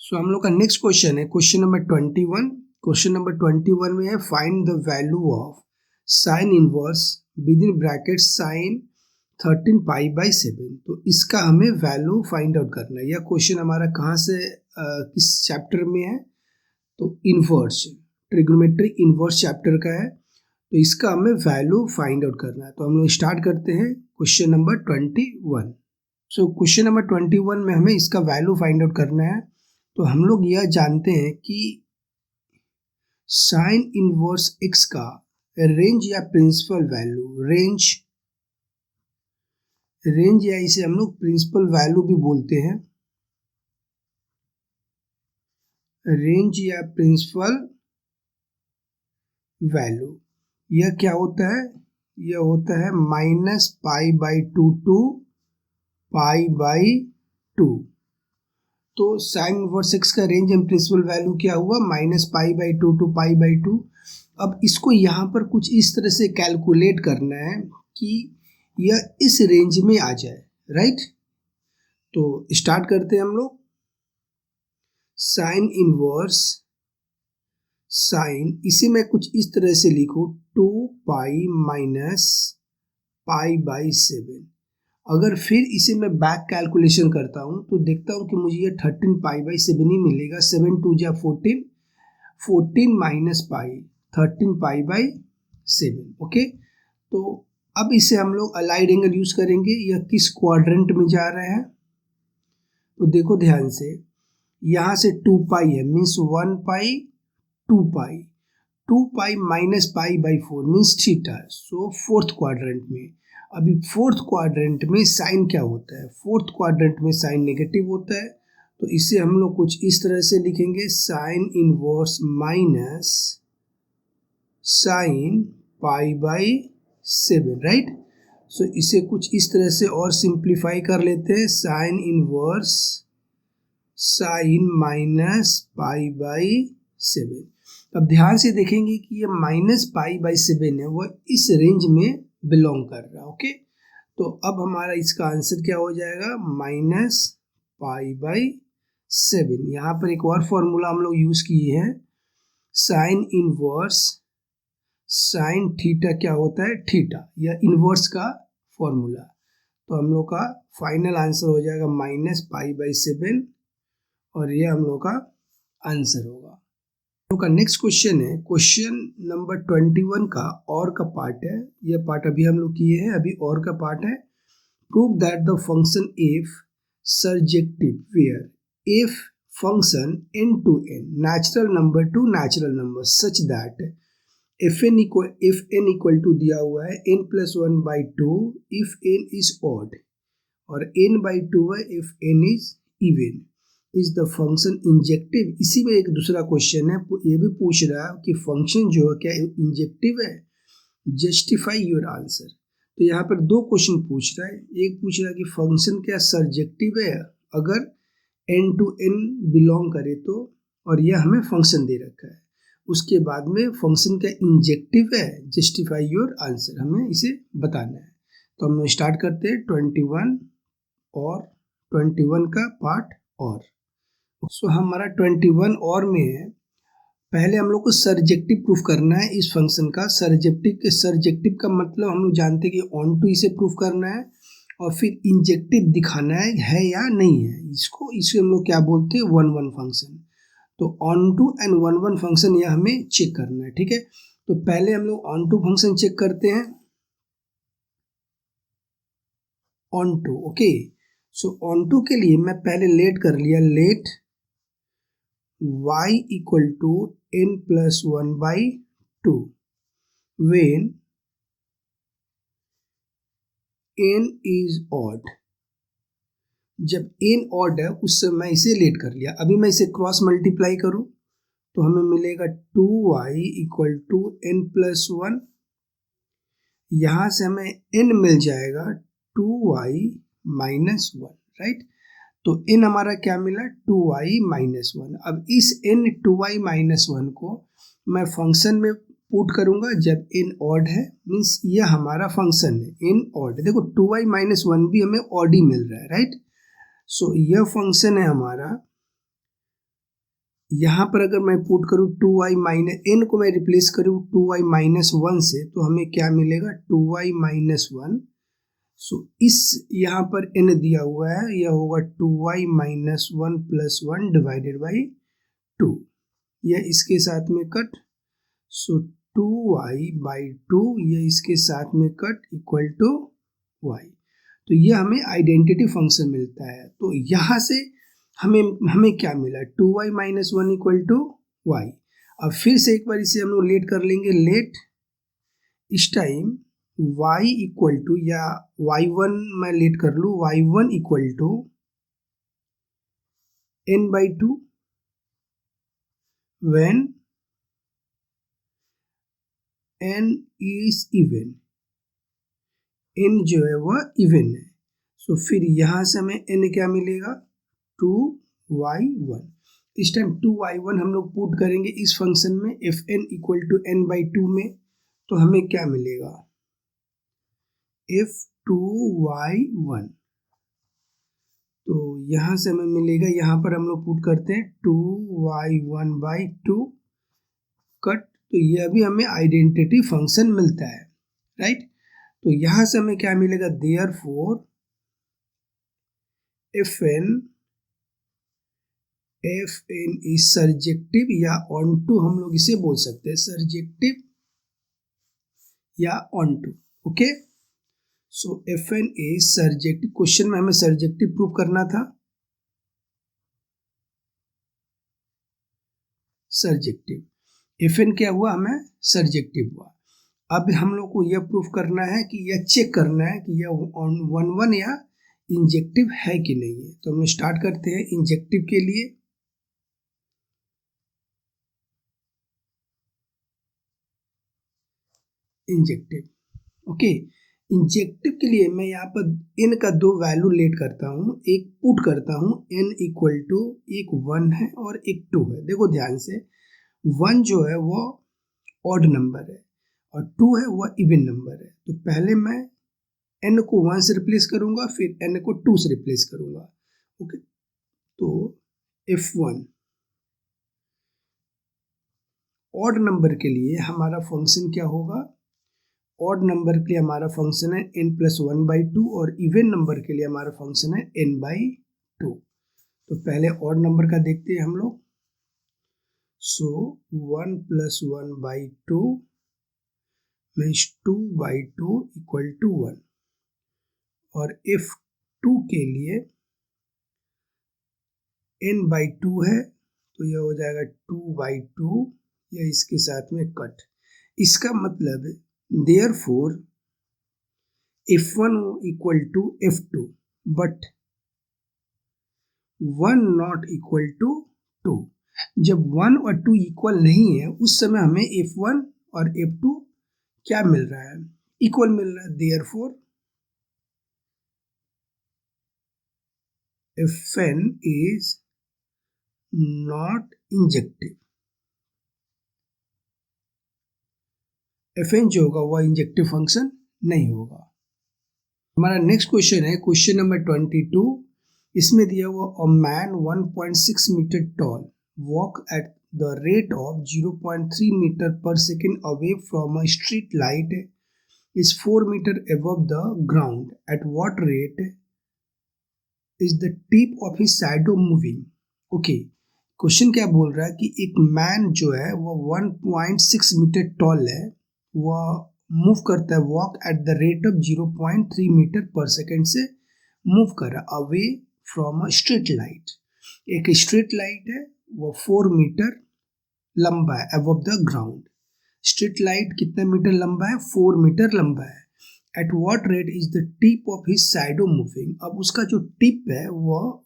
सो हम लोग का नेक्स्ट क्वेश्चन है क्वेश्चन नंबर 21। क्वेश्चन नंबर 21 में है find the value of sine inverse within bracket sine 13 pi by 7। तो इसका हमें वैल्यू फाइंड आउट करना है। यह क्वेश्चन हमारा कहाँ से किस चैप्टर में है? तो इनवर्स, ट्रिग्नोमेट्री इनवर्स चैप्टर का है। तो इसका हमें वैल्यू फाइंड आउट करना है। तो हम लोग स्टार्ट करते हैं question number 21। So question number 21 में हमें इसका वैल्यू फाइंड आउट करना है। तो हम लोग यह जानते हैं कि साइन इनवर्स एक्स का रेंज या प्रिंसिपल वैल्यू, रेंज या इसे हम लोग प्रिंसिपल वैल्यू भी बोलते हैं, रेंज या प्रिंसिपल वैल्यू। यह क्या होता है? यह होता है -π/2 टू π/2। तो साइन इनवर्स एक्स का रेंज एंड प्रिंसिपल वैल्यू क्या हुआ? -π/2 टू π/2। अब इसको यहाँ पर कुछ इस तरह से कैलकुलेट करना है कि यह इस रेंज में आ जाए, राइट? तो स्टार्ट करते हैं हम लोग। साइन इनवर्स, साइन इसे मैं कुछ इस तरह से लिखूँ 2π माइनस π/7। अगर फिर इसे मैं बैक कैलकुलेशन करता हूँ तो देखता हूँ कि मुझे ये 13 π/7 ही मिलेगा। 7 2 जा 14, 14 माइनस पाई 13 π/7। ओके, तो अब इसे हम लोग अलाइड एंगल यूज करेंगे। यह किस क्वाड्रेंट में जा रहा है? तो देखो ध्यान से, यहाँ से 2π है मीन्स 1π 2π, 2π माइनस π/4 मीन्स थीटा। सो फोर्थ क्वाड्रेंट में। अभी फोर्थ क्वाड्रेंट में साइन क्या होता है? फोर्थ क्वाड्रेंट में साइन नेगेटिव होता है। तो इसे हम लोग कुछ इस तरह से लिखेंगे, sine inverse minus sine π/7, right? So इसे कुछ इस तरह से और सिंप्लीफाई कर लेते हैं, साइन इनवर्स साइन माइनस π/7। अब ध्यान से देखेंगे कि ये -π/7 है, वह इस रेंज में बिलोंग कर रहा है। ओके, तो अब हमारा इसका आंसर क्या हो जाएगा? -π/7। यहाँ पर एक और फॉर्मूला हम लोग यूज किए हैं, साइन इनवर्स साइन थीटा क्या होता है? थीटा, यह इनवर्स का फॉर्मूला। तो हम लोग का फाइनल आंसर हो जाएगा -π/7 और यह हम लोग का आंसर होगा। का नेक्स्ट क्वेश्चन है क्वेश्चन नंबर 21 का और का पार्ट है। यह पार्ट अभी हम लोग किए हैं, अभी और का पार्ट है। Prove that the function F surjective where F function n to n natural number to natural number such that fn equal to दिया हुआ है n+1/2 if n is odd और n/2 है if n is even. Is the function injective. इसी में एक दूसरा question है, ये भी पूछ रहा है कि फंक्शन जो है क्या इंजेक्टिव है? Justify your answer. तो यहाँ पर दो क्वेश्चन पूछ रहा है। एक पूछ रहा है कि फंक्शन क्या सर्जेक्टिव है अगर n to n बिलोंग करे तो, और यह हमें फंक्शन दे रखा है। उसके बाद में फंक्शन क्या इंजेक्टिव है? जस्टिफाई योर आंसर, हमें इसे बताना है। तो हम लोग स्टार्ट करते हैं 21 और 21 का पार्ट और। सो हमारा 21 और में है, पहले हम लोग को सर्जेक्टिव प्रूफ करना है इस फंक्शन का। सर्जेक्टिव का मतलब हम लोग जानते हैं कि ऑन टू इसे प्रूफ करना है और फिर इंजेक्टिव दिखाना है या नहीं है। इसे हम लोग क्या बोलते हैं? 1 1 फंक्शन। तो ऑन टू एंड 1 1 फंक्शन यह हमें चेक करना है, ठीक है? तो पहले हम लोग ऑन टू फंक्शन चेक करते हैं, onto. Okay, so onto के लिए मैं पहले लेट कर लिया, let y equal to n+1/2 when n is odd। जब n ऑड है उस समय मैं इसे लेट कर लिया। अभी मैं इसे क्रॉस मल्टीप्लाई करूं तो हमें मिलेगा 2y इक्वल टू n+1। यहाँ से हमें n मिल जाएगा 2y माइनस 1, राइट? तो n हमारा क्या मिला? 2y minus 1। अब इस n 2y माइनस 1 को मैं फंक्शन में पुट करूंगा जब n ऑड है, मीन्स यह हमारा फंक्शन है n ऑड। देखो 2y माइनस 1 भी हमें ऑड ही मिल रहा है, राइट? सो यह फंक्शन है हमारा यहाँ पर अगर मैं पुट करूँ 2y माइनस n को मैं रिप्लेस करूँ 2y माइनस 1 से, तो हमें क्या मिलेगा 2y माइनस 1। सो इस यहाँ पर n दिया हुआ है, यह होगा 2y minus 1 plus 1 divided by 2, यह इसके साथ में कट। सो 2y बाई 2 ये इसके साथ में कट इक्वल टू y। तो ये हमें आइडेंटिटी फंक्शन मिलता है। तो यहाँ से हमें क्या मिला 2y minus 1 equal to y। अब फिर से एक बार इसे हम लोग लेट कर लेंगे, लेट इस टाइम y इक्वल टू, या y1 मैं लेट कर लूँ, y1 equal to n by 2 when n is even, n जो है वह इवन है। सो फिर यहाँ से हमें n क्या मिलेगा 2y1। इस टाइम 2y1 हम लोग पुट करेंगे इस फंक्शन में fn equal to n by 2 में, तो हमें क्या मिलेगा f2y1। तो यहाँ से हमें मिलेगा, यहाँ पर हम लोग पुट करते हैं 2y1 बाई 2 कट। तो ये अभी हमें आइडेंटिटी फंक्शन मिलता है, राइट। तो यहाँ से हमें क्या मिलेगा, देयरफॉर fn इज सर्जेक्टिव या ऑन टू, हम लोग इसे बोल सकते हैं सर्जेक्टिव या onto. Okay, so fn is surjective, question में हमें सर्जेक्टिव प्रूव करना था, सर्जेक्टिव fn क्या हुआ, हमें सर्जेक्टिव हुआ। अब हम लोग को यह प्रूफ करना है कि यह चेक करना है कि यह 1 या इंजेक्टिव है कि नहीं है। तो हम स्टार्ट करते हैं इंजेक्टिव के लिए। इंजेक्टिव, ओके, इंजेक्टिव के लिए मैं यहाँ पर n का 2 वैल्यू लेट करता हूँ, एक पुट करता हूँ n इक्वल टू, एक 1 है और एक 2 है। देखो ध्यान से, 1 जो है वो ऑड नंबर है और 2 है वह इवन नंबर है। तो पहले मैं n को 1 से रिप्लेस करूंगा, फिर n को 2 से रिप्लेस करूंगा। ओके, तो f1 ऑड नंबर के लिए हमारा फंक्शन क्या होगा, ऑड नंबर के लिए हमारा फंक्शन है n प्लस 1 बाई 2 और इवन नंबर के लिए हमारा फंक्शन है n बाई 2। तो पहले ऑड नंबर का देखते हैं हम लोग। So 1 plus 1 by 2 means 2 by 2 equal to 1, और f2 के लिए n बाई 2 है, तो यह हो जाएगा 2 बाई 2, यह इसके साथ में कट। इसका मतलब है therefore f1 equal to f2 but 1 not equal to 2। जब 1 और 2 इक्वल नहीं है उस समय हमें f1 और f2 क्या मिल रहा है, इक्वल मिल रहा है। Therefore fn is not injective, fn जो होगा वह इंजेक्टिव फंक्शन नहीं होगा। हमारा नेक्स्ट क्वेश्चन है क्वेश्चन नंबर 22। इसमें दिया हुआ a man 1.6 metre tall walk at the rate of 0.3 metre पर second away from a street light is 4 metre above the ground, at what rate is the tip of his shadow moving. Okay, question क्या बोल रहा है कि एक man जो है वह 1.6 मीटर टॉल है, वह मूव करता है, walk at the rate of 0.3 metre पर सेकेंड से मूव कर रहा away from a street light. एक स्ट्रीट लाइट है वो 4 मीटर लंबा है above the ground. Street light कितने मीटर लंबा है, 4 मीटर लंबा है। At what rate is the tip of his shadow moving. अब उसका जो टिप है वह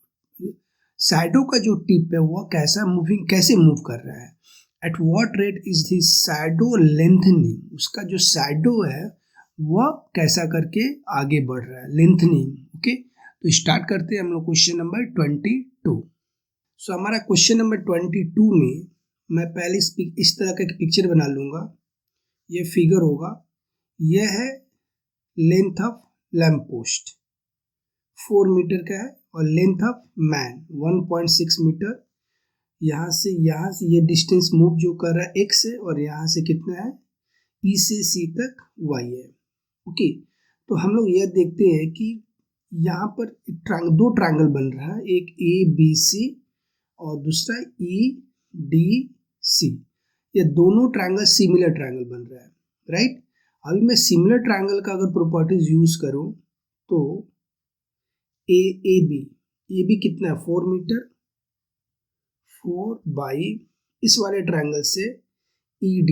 शैडो का जो टिप है वह कैसे मूव कर रहा है। At what rate is his shadow lengthening, उसका जो शैडो है वह कैसा करके आगे बढ़ रहा है, लेंथनिंग। ओके, तो स्टार्ट करते हैं हम लोग क्वेश्चन नंबर 22। सो हमारा क्वेश्चन नंबर 22 में मैं पहले इस तरह का एक पिक्चर बना लूंगा। ये फिगर होगा, यह है length of lamp post 4 metre का है और लेंथ ऑफ मैन 1.6 मीटर। यहाँ से ये डिस्टेंस मूव जो कर रहा है x है, और यहाँ से कितना है E से C तक y है। ओके, तो हम लोग यह देखते हैं कि यहाँ पर दो ट्रायंगल बन रहा है, एक ABC और दूसरा EDC। ये दोनों ट्रायंगल सिमिलर ट्रायंगल बन रहा है, राइट। अभी मैं सिमिलर ट्रायंगल का अगर प्रॉपर्टीज यूज करूं तो AB कितना है 4 मीटर, 4 बाई इस वाले ट्रायंगल से ED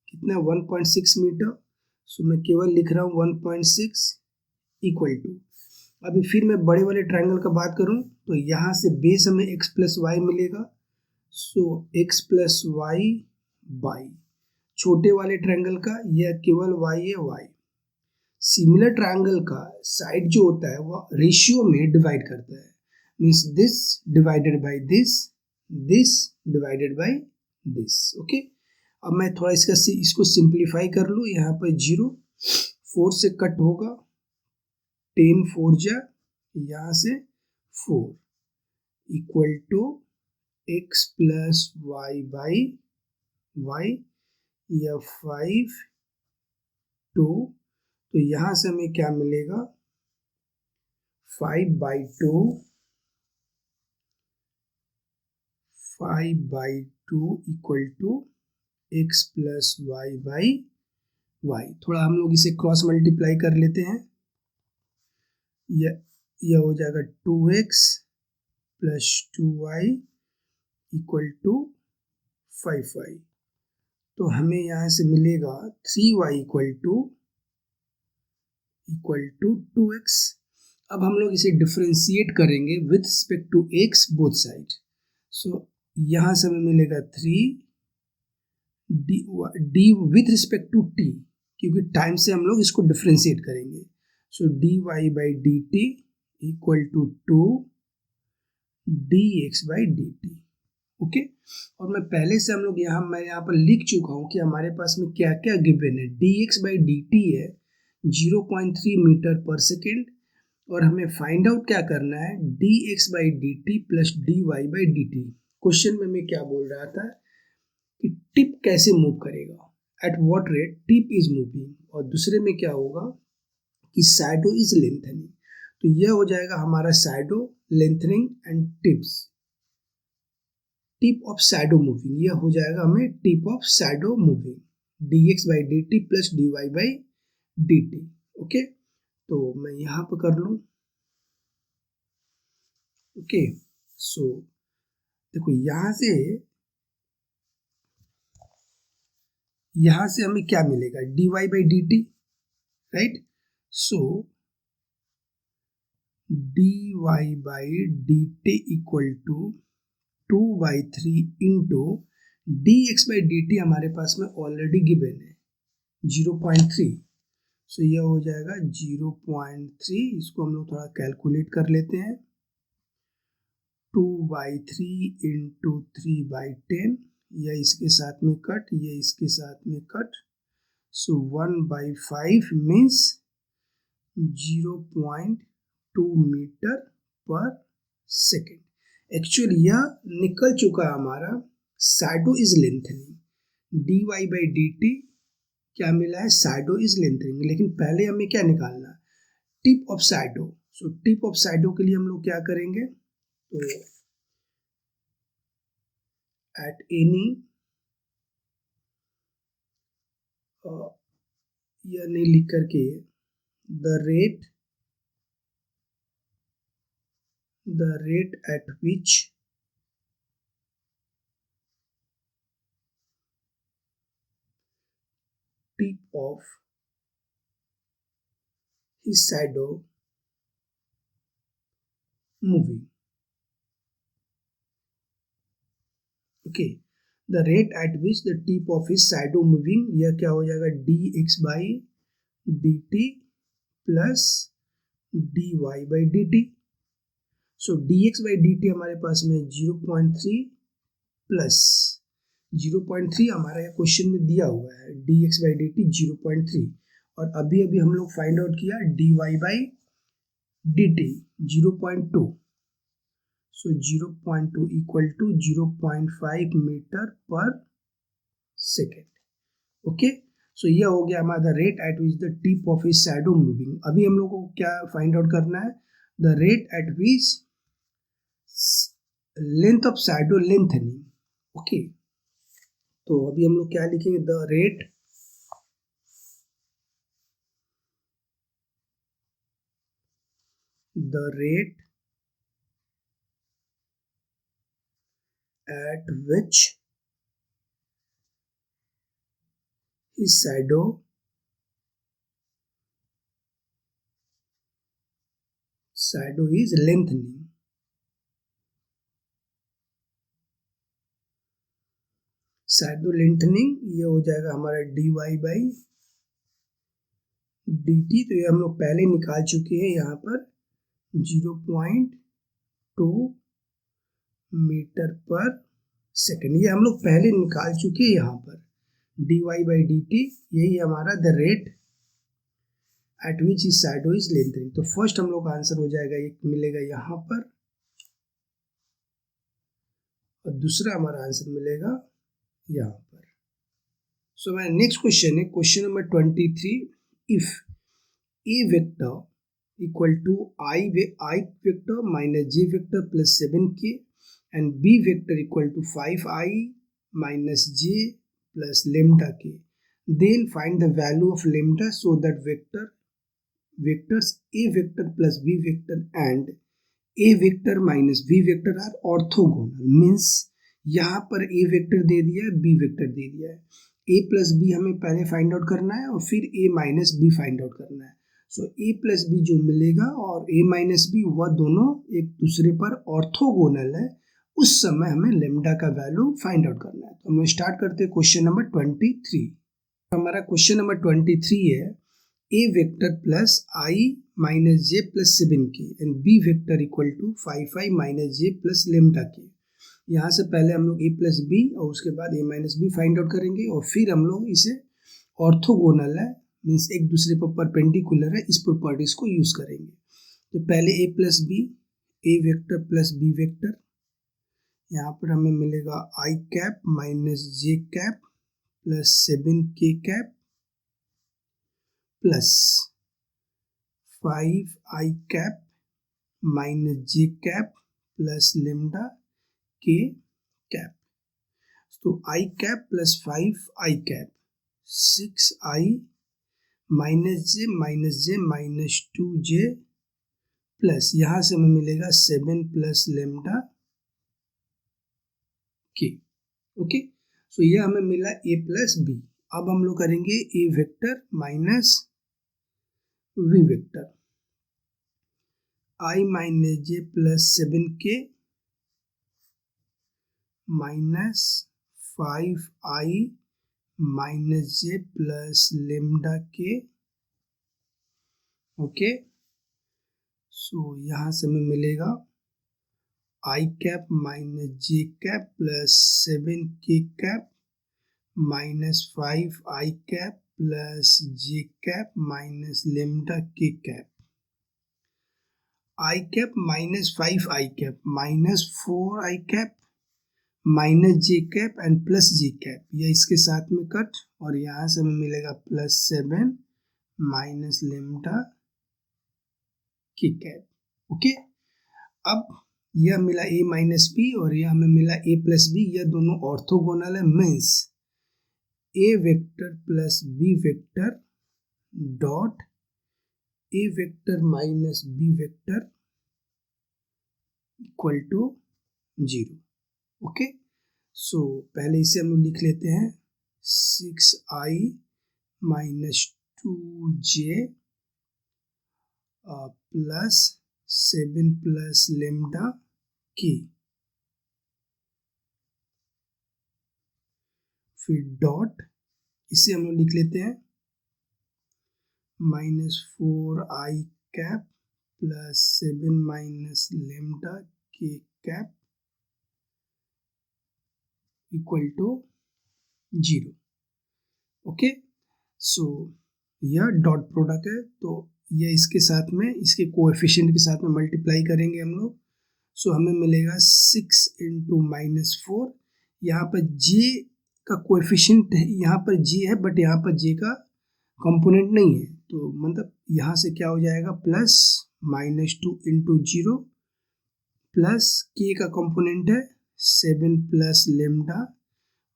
कितना 1.6 मीटर। सो मैं केवल लिख रहा हूँ 1.6 इक्वल टू, अभी फिर मैं बड़े वाले ट्रायंगल का बात करूँ तो यहाँ से बेस हमें x प्लस वाई मिलेगा। सो x प्लस वाई बाई छोटे वाले ट्रायंगल का यह केवल y है y। सिमिलर ट्रायंगल का साइड जो होता है वह रेशियो में डिवाइड करता है, means this divided by this, this divided by this. Okay, अब मैं थोड़ा इसको सिंप्लीफाई कर लूँ। यहाँ पर 0 4 से कट होगा, 10 4 जा, यहाँ से 4 equal to x plus y by y, या 5 2, तो यहाँ से हमें क्या मिलेगा 5/2 equal to x plus y by y. थोड़ा हम लोग इसे क्रॉस मल्टीप्लाई कर लेते हैं, यह हो जाएगा 2x plus 2y equal to 5y। तो हमें यहाँ से मिलेगा 3y इक्वल टू 2x। अब हम लोग इसे डिफ्रेंशिएट करेंगे with respect to x both side. So यहाँ से हमें मिलेगा 3 d with respect to t, क्योंकि टाइम से हम लोग इसको डिफ्रेंशिएट करेंगे। So dy by D T equal to 2 dx by D T. Okay, और मैं पहले से मैं यहाँ पर लिख चुका हूँ कि हमारे पास में क्या क्या गिवन है। dx बाई डी टी है 0.3 मीटर पर सेकेंड, और हमें फाइंड आउट क्या करना है dx by D T plus dy by D T. Question में मैं क्या बोल रहा था कि टिप कैसे मूव करेगा, eight what rate tip is moving, और दूसरे में क्या होगा कि शैडो इज लेंथनिंग। तो यह हो जाएगा हमारा shadow lengthening and tips, tip of shadow moving. यह हो जाएगा हमें tip of shadow moving, dx by D T plus dy by D T. Okay, तो मैं यहाँ पर कर लूँ। ओके, सो देखो यहाँ से हमें क्या मिलेगा dy by D T, right. So dy by D T equal to 2/3 into dx by D T हमारे पास में ऑलरेडी गिवन है 0.3। सो यह हो जाएगा 0.3, इसको हम लोग थोड़ा कैलकुलेट कर लेते हैं। 2/3 इंटू 3/10, यह इसके साथ में कट, यह इसके साथ में कट। सो 1/5 मीन्स 0.2 मीटर पर सेकेंड। एक्चुअली यह निकल चुका है हमारा shadow is lengthening. dy by D T क्या मिला है शैडो इज लेंथनिंग, लेकिन पहले हमें क्या निकालना है tip of shadow. So tip of shadow के लिए हम लोग क्या करेंगे, तो एट एनी यह नहीं लिख करके the rate at which tip of his shadow moving. Okay, the rate at which the tip of his shadow moving, यह क्या हो जाएगा dx by D T plus dy by D T. So dx by D T हमारे पास में 0.3 plus 0.3 हमारा question में दिया हुआ है, dx बाई डी टी 0.3, और अभी हम लोग फाइंड आउट किया dy by D T 0.2। So 0.2 equal to 0.5 metre पर सेकेंड। ओके, सो यह हो गया हमारा rate at which the tip of his shadow moving. अभी हम लोग को क्या फाइंड आउट करना है, the rate at which length of shadow lengthening. Okay, तो अभी हम लोग क्या लिखेंगे, the rate at which his shadow is lengthening। Shadow lengthening ये हो जाएगा हमारा dy बाई dt। तो ये हम लोग पहले निकाल चुके हैं यहाँ पर 0.2 मीटर पर सेकेंड, ये हम लोग पहले निकाल चुके हैं यहाँ पर dy बाई dt। यही हमारा the rate at which is shadow is lengthening. तो फर्स्ट हम लोग का आंसर हो जाएगा, एक मिलेगा यहाँ पर और दूसरा हमारा आंसर मिलेगा यहाँ पर। सो माय नेक्स्ट क्वेश्चन है question number 23। If A vector equal to I vector minus J vector plus 7k and B vector equal to 5i minus J plus lambda K, then find the value of lambda so that vectors a vector plus b vector and a vector minus b vector are orthogonal। Means यहाँ पर a vector दे दिया है, b vector दे दिया है, a plus b हमें पहले find out करना है और फिर a minus b find out करना है। सो a प्लस b जो मिलेगा और a माइनस b वह दोनों एक दूसरे पर ऑर्थोगोनल है, उस समय हमें लेमडा का वैल्यू फाइंड आउट करना है। तो हम स्टार्ट करते हैं क्वेश्चन नंबर 23। हमारा क्वेश्चन नंबर 23 है a vector plus i minus J plus 7k and b vector equal to 5i minus J plus lambda K. यहाँ से पहले हम लोग a प्लस बी और उसके बाद a minus B find out करेंगे और फिर हम लोग इसे ऑर्थोगोनल है मीन्स एक दूसरे पर परपेंडिकुलर है, इस प्रॉपर्टीज को यूज करेंगे। तो पहले a plus B, a vector plus b vector, यहाँ पर हमें मिलेगा i cap minus J cap plus 7k cap plus 5i cap minus J cap plus lambda के कैप। तो i cap plus 5i cap 6i minus J minus 2j plus यहाँ से हमें मिलेगा 7 प्लस लेमडा के। ओके, सो ये हमें मिला a प्लस बी। अब हम लोग करेंगे a vector minus v vector, i minus J plus 7k minus 5i minus J plus lambda के। ओके, सो यहाँ से हमें मिलेगा i cap minus J cap plus 7k cap minus 5i cap plus j cap minus lambda के cap. i cap minus 5i cap minus 4i cap minus J cap and plus j cap, ये इसके साथ में cut और यहाँ से हमें मिलेगा प्लस 7 माइनस लेमडा के कैप। ओके, अब यह मिला a माइनस बी और यह हमें मिला a प्लस बी, यह दोनों ऑर्थोगोनल है। Means a vector plus b vector dot a vector minus b vector equal to 0। Okay, so पहले इसे हम लिख लेते हैं 6i minus 2j plus 7 plus lambda की, फिर डॉट इसे हम लोग लिख लेते हैं minus 4i cap plus 7 minus lambda के cap equal to 0। Okay, so यह डॉट प्रोडक्ट है, तो यह इसके साथ में इसके कोएफिशिएंट के साथ में मल्टीप्लाई करेंगे हम लोग। सो हमें मिलेगा 6 × -4। यहाँ पर j का कोएफिशिएंट है, यहाँ पर j है बट यहाँ पर j का कंपोनेंट नहीं है, तो मतलब यहाँ से क्या हो जाएगा प्लस -2 × 0 प्लस k का कंपोनेंट है 7 + लैम्डा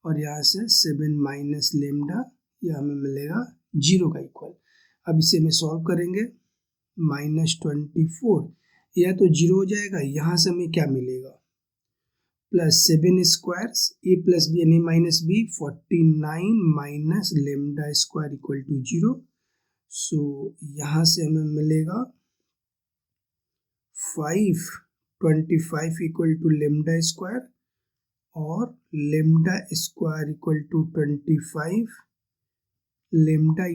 और यहाँ से 7 - लैम्डा, यह हमें मिलेगा 0 का इक्वल। अब इसे हमें सॉल्व करेंगे, -24 यह तो 0 हो जाएगा, यहाँ से हमें क्या मिलेगा +7 स्क्वायर्स a + b यानी -b 49 - लैम्डा स्क्वायर = 0। सो यहाँ से हमें मिलेगा 525 = लैम्डा स्क्वायर और लैम्डा स्क्वायर = 25, लैम्डा =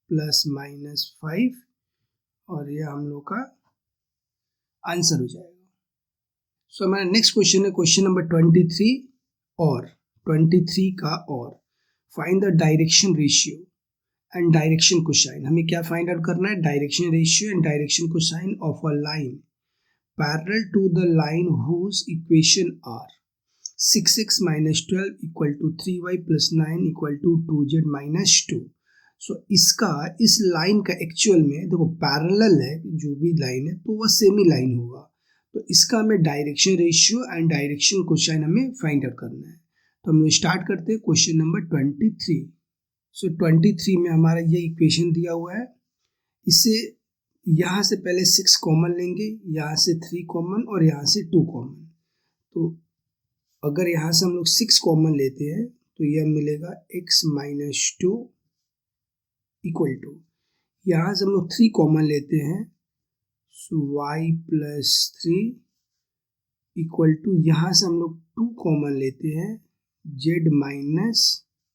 ±5 और यह हम लोग का आंसर हो जाएगा। सो हमारा नेक्स्ट क्वेश्चन है क्वेश्चन नंबर 23 और 23 का और find the direction ratio and direction cosine. हमें क्या फाइंड आउट करना है, direction ratio and direction cosine of a line parallel to the line whose equation are 6x - 12 = 3y + 9 = 2z - 2। सो इसका इस लाइन का एक्चुअल में देखो पैरेलल है, जो भी लाइन है तो वह सेमी लाइन होगा, तो इसका हमें direction ratio and direction cosine हमें फाइंड आउट करना है। तो हम लोग स्टार्ट करते हैं क्वेश्चन नंबर 23। सो 23 में हमारा ये इक्वेशन दिया हुआ है, इसे यहाँ से पहले 6 कॉमन लेंगे, यहाँ से 3 कॉमन और यहाँ से 2 कॉमन। तो अगर यहाँ से हम लोग 6 कॉमन लेते हैं तो यह मिलेगा x - 2 = यहाँ से हम लोग 3 कॉमन लेते हैं, सो y + 3 = यहाँ से हम लोग 2 कॉमन लेते हैं z -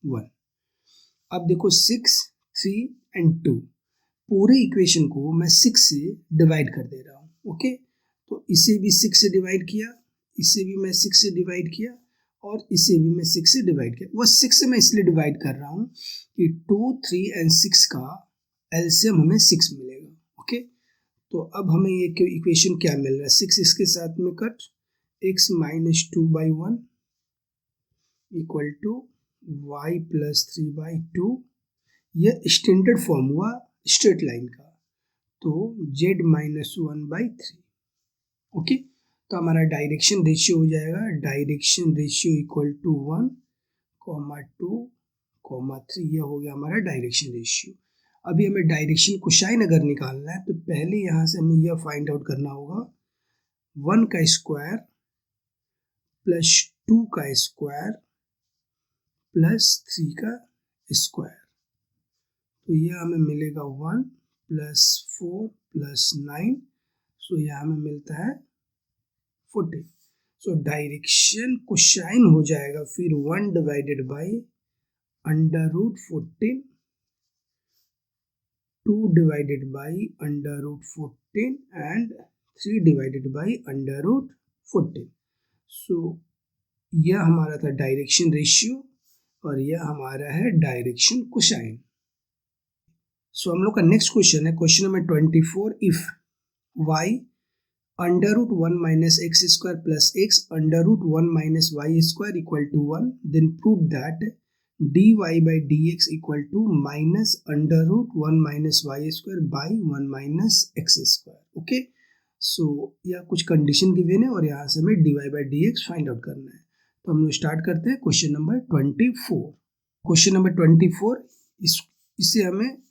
1। अब देखो 6, 3 एंड 2 पूरे इक्वेशन को मैं 6 से डिवाइड कर दे रहा हूँ। ओके, तो इसे भी 6 से डिवाइड किया, इसे भी मैं 6 से डिवाइड किया और इसे भी मैं 6 से डिवाइड किया। वह 6 से मैं इसलिए डिवाइड कर रहा हूँ कि 2, 3 एंड 6 का एलसीएम हमें 6 मिलेगा। ओके, तो अब हमें ये इक्वेशन क्या मिल रहा है, 6 इसके साथ में कट, x - 2/1 = y + 3/2। यह स्टैंडर्ड फॉर्म हुआ स्ट्रेट लाइन का, तो z - 1/3। ओके, तो हमारा डायरेक्शन रेशियो हो जाएगा, डायरेक्शन रेशियो = 1, 2, 3, यह हो गया हमारा डायरेक्शन रेशियो। अभी हमें डायरेक्शन कोसाइन अगर निकालना है तो पहले यहाँ से हमें यह फाइंड आउट करना होगा 1 का स्क्वायर प्लस 2 का स्क्वायर प्लस 3 का स्क्वायर, तो यह हमें मिलेगा 1 + 4 + 9, सो यह हमें मिलता है 40। सो डायरेक्शन कोसाइन हो जाएगा फिर 1 / √14, 2 / √14 एंड 3 / √14। सो यह हमारा था डायरेक्शन रेशियो और यह हमारा है डायरेक्शन कोसाइन। सो हम लोग का नेक्स्ट क्वेश्चन है question number 24। If y √1 - x² + x √1 - y² = 1, then prove that dy/dx = -√1 - y² / 1 - x²। Okay, so यह कुछ कंडीशन गिवन है और यहाँ से हमें dy/dx फाइंड आउट करना है। तो हम लोग स्टार्ट करते हैं क्वेश्चन नंबर 24। क्वेश्चन नंबर 24, इसे हमें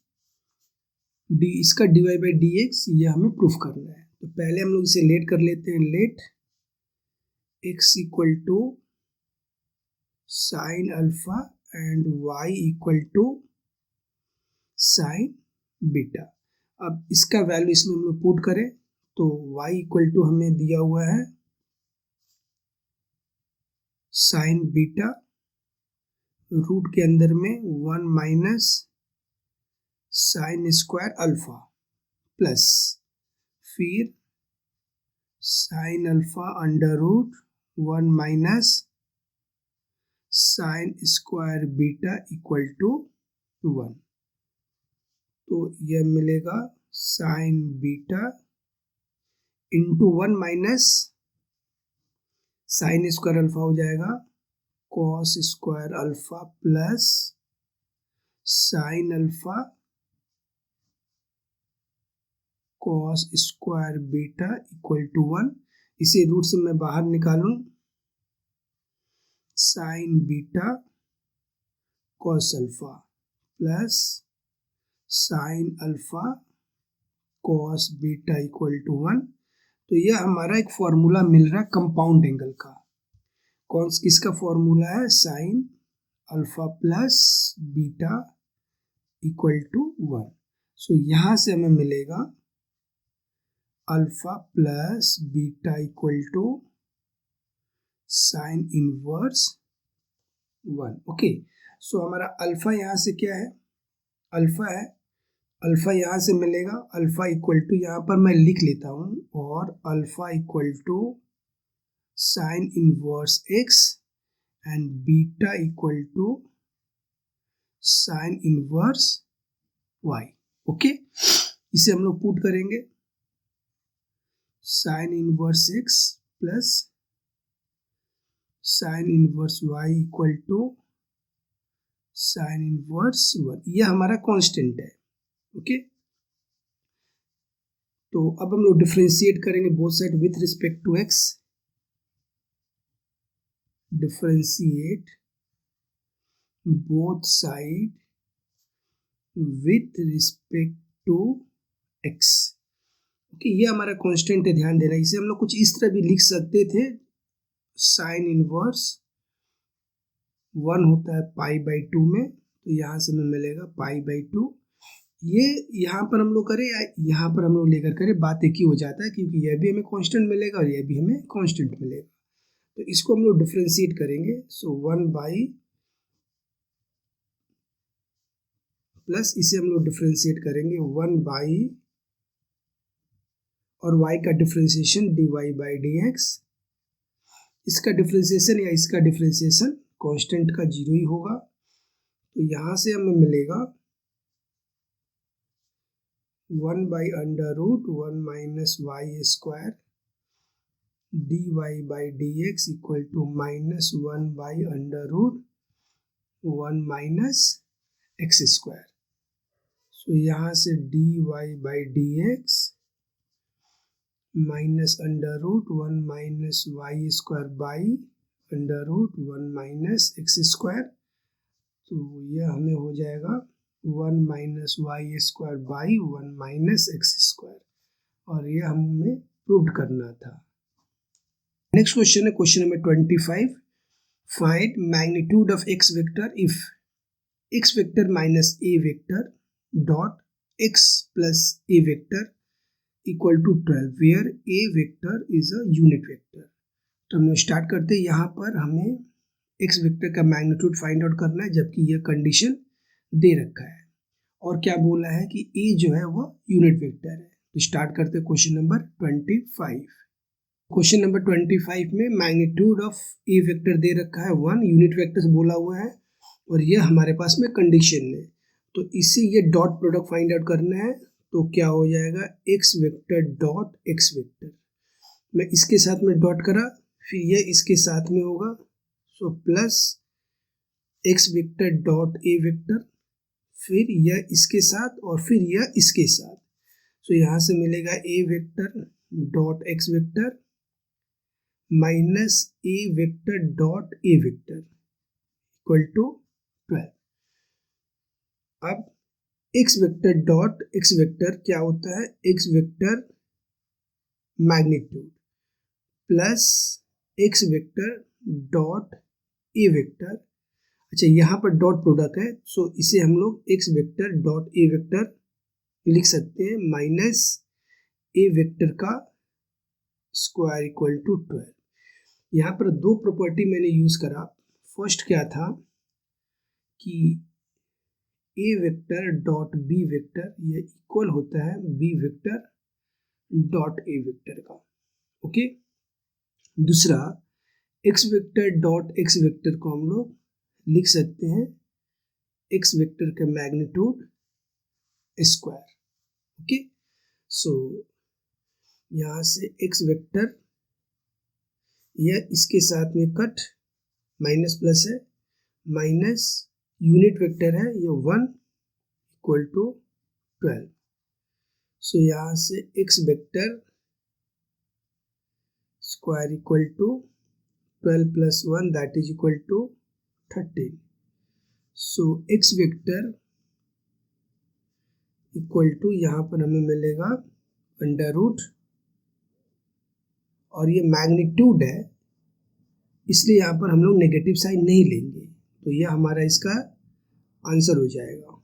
इसका dy/dx यह हमें प्रूफ करना है। तो पहले हम लोग इसे लेट कर लेते हैं, let x = sin alpha and y = sin beta. अब इसका वैल्यू इसमें हम लोग पुट करें तो y = हमें दिया हुआ है sin बीटा, रूट के अंदर में 1 - sin स्क्वायर अल्फा प्लस फिर sin alpha √1 - sin square beta = 1। तो यह मिलेगा sin beta into 1 minus sine square alpha हो जाएगा cos square alpha plus sine alpha cos square beta equal to 1। इसे रूट से मैं बाहर निकालूं, sine beta cos alpha plus sine alpha cos beta equal to 1। तो यह हमारा एक फॉर्मूला मिल रहा है कंपाउंड एंगल का। कौन किसका फॉर्मूला है? Sine alpha plus beta equal to 1। So यहाँ से हमें मिलेगा alpha plus beta equal to sine inverse 1। Okay, so हमारा अल्फा यहाँ से क्या है? अल्फा है, अल्फा यहाँ से मिलेगा अल्फा इक्वल टू, यहाँ पर मैं लिख लेता हूँ, और alpha equal to sine inverse X and beta equal to sine inverse Y. Okay, इसे हम लोग पुट करेंगे, sine inverse X plus sine inverse Y equal to sine inverse 1। यह हमारा कांस्टेंट है। ओके, तो अब हम लोग डिफरेंशिएट करेंगे both side with respect to X. Differentiate both side with respect to X. Okay, ये हमारा कांस्टेंट है, ध्यान देना। इसे हम लोग कुछ इस तरह भी लिख सकते थे, साइन इनवर्स 1 होता है पाई बाई 2 में, तो यहाँ से हमें मिलेगा पाई बाई 2। ये यहाँ पर हम लोग करें या यहाँ पर हम लोग लेकर करें, बात एक ही हो जाता है, क्योंकि यह भी हमें कांस्टेंट मिलेगा और यह भी हमें कांस्टेंट मिलेगा। तो इसको हम लोग डिफरेंशिएट करेंगे। सो 1 बाई प्लस इसे हम लोग डिफरेंशिएट करेंगे 1 बाई और y का डिफरेंशिएशन dy बाई dx। इसका डिफरेंशिएशन या इसका डिफरेंशिएशन कांस्टेंट का 0 ही होगा। तो यहाँ से हमें मिलेगा 1 by under root 1 minus y square dy by dx equal to minus 1 by under root 1 minus x square. So यहाँ से dy by dx minus under root 1 minus y square by under root 1 minus x square. तो यह हमें हो जाएगा 1 minus y square by 1 minus x square, और यह हमें प्रूव करना था। नेक्स्ट क्वेश्चन है question number 25। Find magnitude of X vector if X vector minus A vector dot X plus A vector equal to 12 where A vector is a unit vector. तो हम लोग start करते हैं। यहाँ पर हमें एक्स वेक्टर का मैग्नीट्यूड फाइंड आउट करना है, जबकि यह कंडीशन दे रखा है, और क्या बोला है कि ए जो है वह यूनिट वेक्टर है। तो स्टार्ट करते हैं क्वेश्चन नंबर 25। क्वेश्चन नंबर 25 में मैग्नीट्यूड ऑफ ए वेक्टर दे रखा है 1, यूनिट वेक्टर बोला हुआ है, और यह हमारे पास में कंडीशन है। तो इससे ये डॉट प्रोडक्ट फाइंड आउट करना है। तो क्या हो जाएगा, x vector dot x vector, मैं इसके साथ में डॉट करा, फिर यह इसके साथ में होगा, so plus x vector dot ए वेक्टर, फिर यह इसके साथ और फिर यह इसके साथ। सो यहाँ से मिलेगा a vector dot x vector minus A vector dot A vector equal to 12। अब x vector dot x vector क्या होता है, x vector magnitude plus x vector dot ए वेक्टर। अच्छा, यहाँ पर डॉट प्रोडक्ट है, सो इसे हम लोग एक्स वेक्टर डॉट ए वेक्टर लिख सकते हैं माइनस ए वेक्टर का स्क्वायर इक्वल टू 12। यहाँ पर दो प्रॉपर्टी मैंने यूज करा। फर्स्ट क्या था कि A vector dot B vector ये इक्वल होता है बी वेक्टर डॉट ए वेक्टर का। ओके, दूसरा X vector dot x vector को हम लोग लिख सकते हैं एक्स वेक्टर का मैग्नीट्यूड स्क्वायर। ओके, सो यहाँ से x वेक्टर यह इसके साथ में कट, माइनस प्लस है, माइनस यूनिट वेक्टर है ये 1 इक्वल टू 12। सो यहाँ से x vector square equal to 12 plus 1 that is equal to 13। So x vector equal to यहाँ पर हमें मिलेगा अंडर रूट, और ये मैग्नीट्यूड है इसलिए यहाँ पर हम लोग नेगेटिव साइन नहीं लेंगे, तो यह हमारा इसका आंसर हो जाएगा।